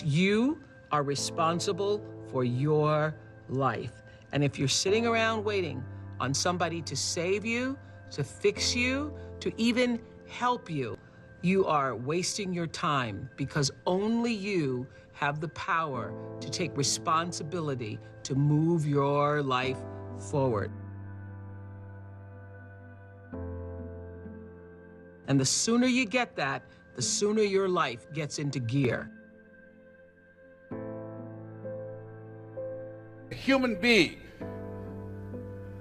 You are responsible for your life. And if you're sitting around waiting on somebody to save you, to fix you, to even help you, you are wasting your time, because only you have the power to take responsibility to move your life forward. And the sooner you get that, the sooner your life gets into gear. A human being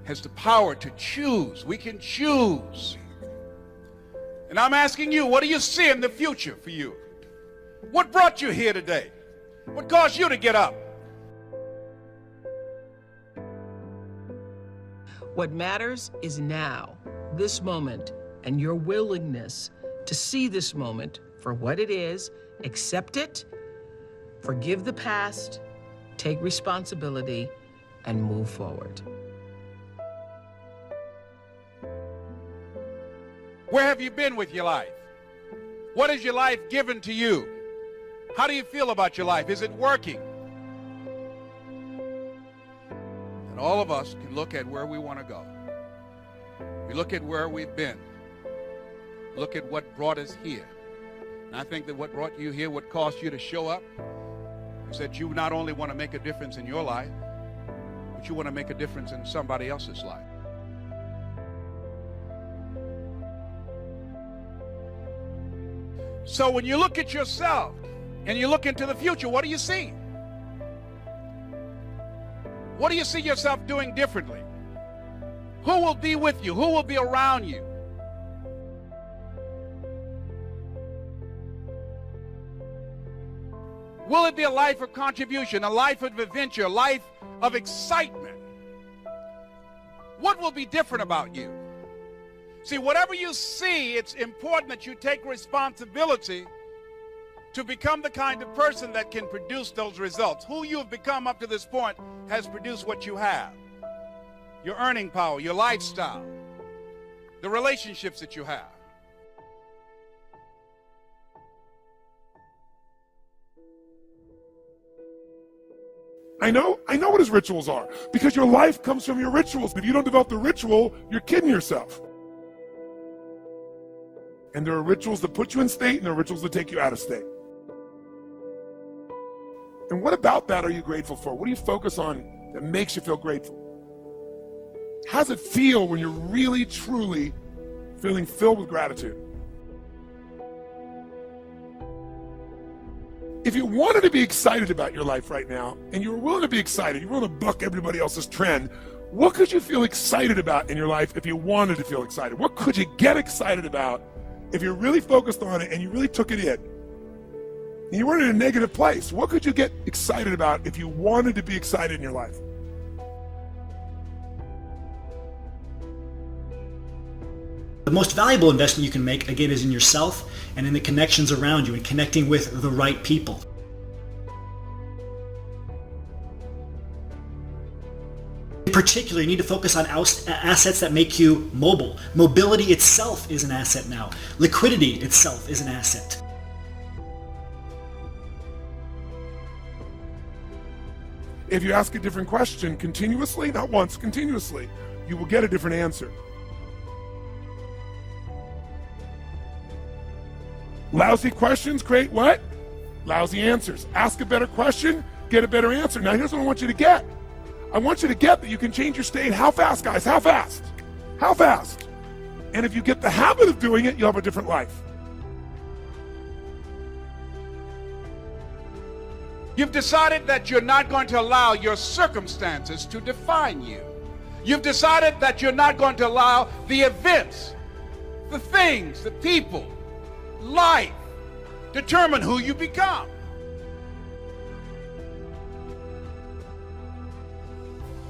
has the power to choose. We can choose. And I'm asking you, what do you see in the future for you? What brought you here today? What caused you to get up? What matters is now, this moment, and your willingness to see this moment for what it is, accept it, forgive the past, take responsibility, and move forward. Where have you been with your life? What has your life given to you? How do you feel about your life? Is it working? And all of us can look at where we want to go. We look at where we've been. Look at what brought us here. And I think that what brought you here, what caused you to show up, is that you not only want to make a difference in your life, but you want to make a difference in somebody else's life. So when you look at yourself and you look into the future, what do you see? What do you see yourself doing differently? Who will be with you? Who will be around you? Will it be a life of contribution, a life of adventure, a life of excitement? What will be different about you? See, whatever you see, it's important that you take responsibility to become the kind of person that can produce those results. Who you have become up to this point has produced what you have. Your earning power, your lifestyle, the relationships that you have. I know what his rituals are, because your life comes from your rituals. If you don't develop the ritual, you're kidding yourself. And there are rituals that put you in state, and there are rituals that take you out of state. And what about that are you grateful for? What do you focus on that makes you feel grateful? How does it feel when you're really, truly feeling filled with gratitude? If you wanted to be excited about your life right now, and you were willing to be excited, you were willing to buck everybody else's trend, what could you feel excited about in your life if you wanted to feel excited? What could you get excited about if you're really focused on it and you really took it in? And you weren't in a negative place. What could you get excited about if you wanted to be excited in your life? The most valuable investment you can make, again, is in yourself and in the connections around you and connecting with the right people. In particular, you need to focus on assets that make you mobile. Mobility itself is an asset now. Liquidity itself is an asset. If you ask a different question continuously, not once, continuously, you will get a different answer. Lousy questions create what? Lousy answers. Ask a better question, get a better answer. Now here's what I want you to get. I want you to get that you can change your state. How fast, guys? How fast? How fast? And if you get the habit of doing it, you'll have a different life. You've decided that you're not going to allow your circumstances to define you. You've decided that you're not going to allow the events, the things, the people, life determine who you become.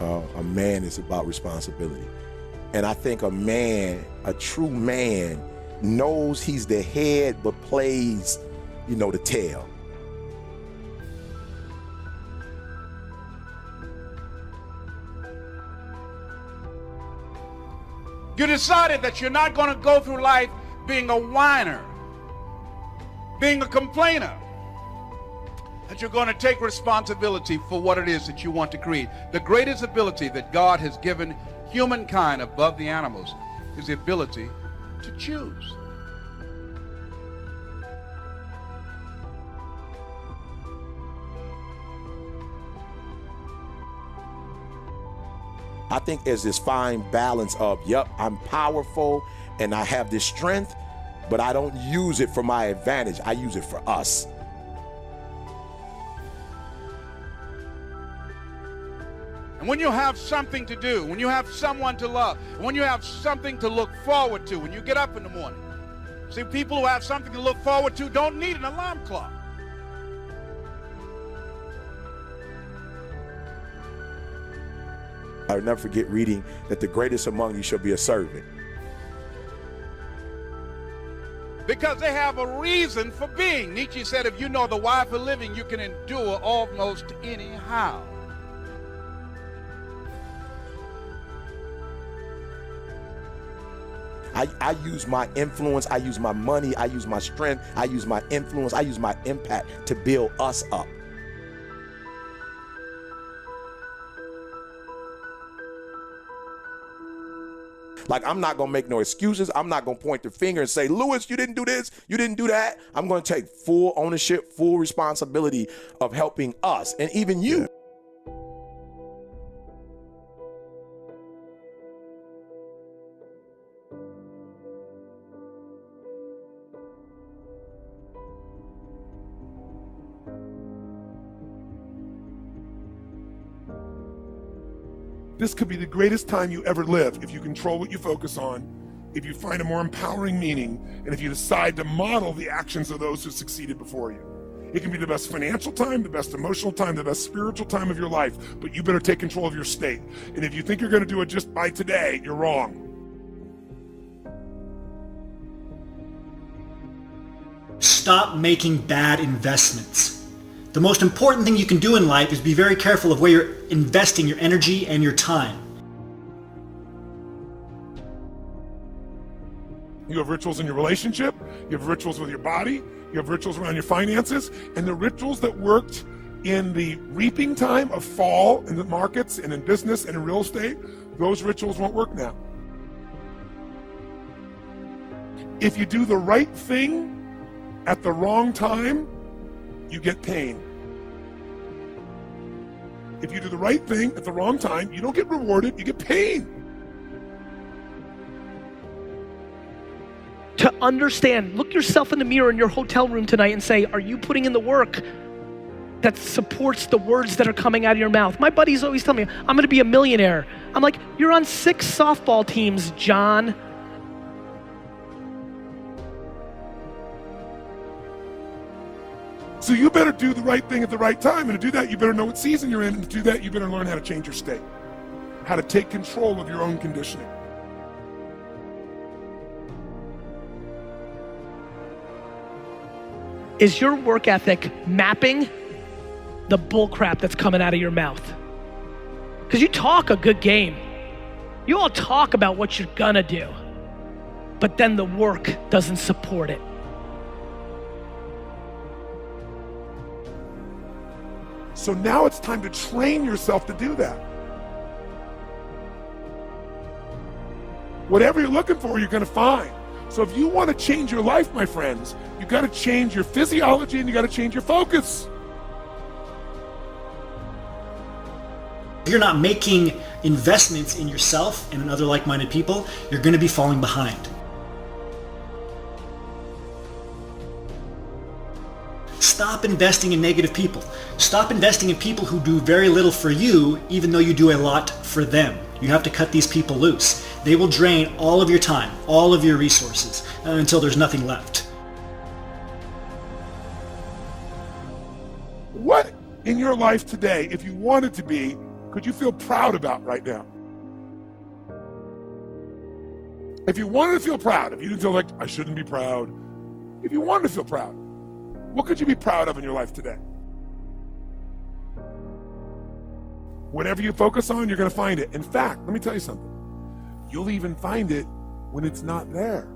A man is about responsibility. And I think a man, a true man, knows he's the head but plays, the tail. You decided that you're not going to go through life being a whiner, being a complainer. that you're going to take responsibility for what it is that you want to create. The greatest ability that God has given humankind above the animals is the ability to choose. I think there's this fine balance of, yep, I'm powerful and I have this strength, but I don't use it for my advantage. I use it for us. And when you have something to do, when you have someone to love, when you have something to look forward to, when you get up in the morning, see, people who have something to look forward to don't need an alarm clock. I'll never forget reading that the greatest among you shall be a servant. Because they have a reason for being. Nietzsche said, if you know the why for living, you can endure almost anyhow. I use my influence, I use my money, I use my strength, I use my influence, I use my impact to build us up. Like, I'm not gonna make no excuses. I'm not gonna point the finger and say, Lewis, you didn't do this, you didn't do that. I'm gonna take full ownership, full responsibility of helping us and even you. This could be the greatest time you ever live if you control what you focus on, if you find a more empowering meaning, and if you decide to model the actions of those who succeeded before you. It can be the best financial time, the best emotional time, the best spiritual time of your life, but you better take control of your state. And if you think you're going to do it just by today, you're wrong. Stop making bad investments. The most important thing you can do in life is be very careful of where you're investing your energy and your time. You have rituals in your relationship, you have rituals with your body, you have rituals around your finances, and the rituals that worked in the reaping time of fall in the markets and in business and in real estate, those rituals won't work now. If you do the right thing at the wrong time, you get pain. If you do the right thing at the wrong time, you don't get rewarded, you get pain. To understand, look yourself in the mirror in your hotel room tonight and say, are you putting in the work that supports the words that are coming out of your mouth? My buddies always tell me, I'm gonna be a millionaire. I'm like, you're on 6 softball teams, John. So you better do the right thing at the right time, and to do that, you better know what season you're in, and to do that, you better learn how to change your state, how to take control of your own conditioning. Is your work ethic mapping the bullcrap that's coming out of your mouth? Because you talk a good game. You all talk about what you're gonna do, but then the work doesn't support it. So now it's time to train yourself to do that. Whatever you're looking for, you're gonna find. So if you want to change your life, my friends, you got to change your physiology and you got to change your focus. If you're not making investments in yourself and in other like-minded people, you're going to be falling behind. Stop investing in negative people. Stop investing in people who do very little for you, even though you do a lot for them. You have to cut these people loose. They will drain all of your time, all of your resources, until there's nothing left. What in your life today, if you wanted to be, could you feel proud about right now? If you wanted to feel proud, if you didn't feel like, I shouldn't be proud, if you wanted to feel proud, what could you be proud of in your life today? Whatever you focus on, you're going to find it. In fact, let me tell you something. You'll even find it when it's not there.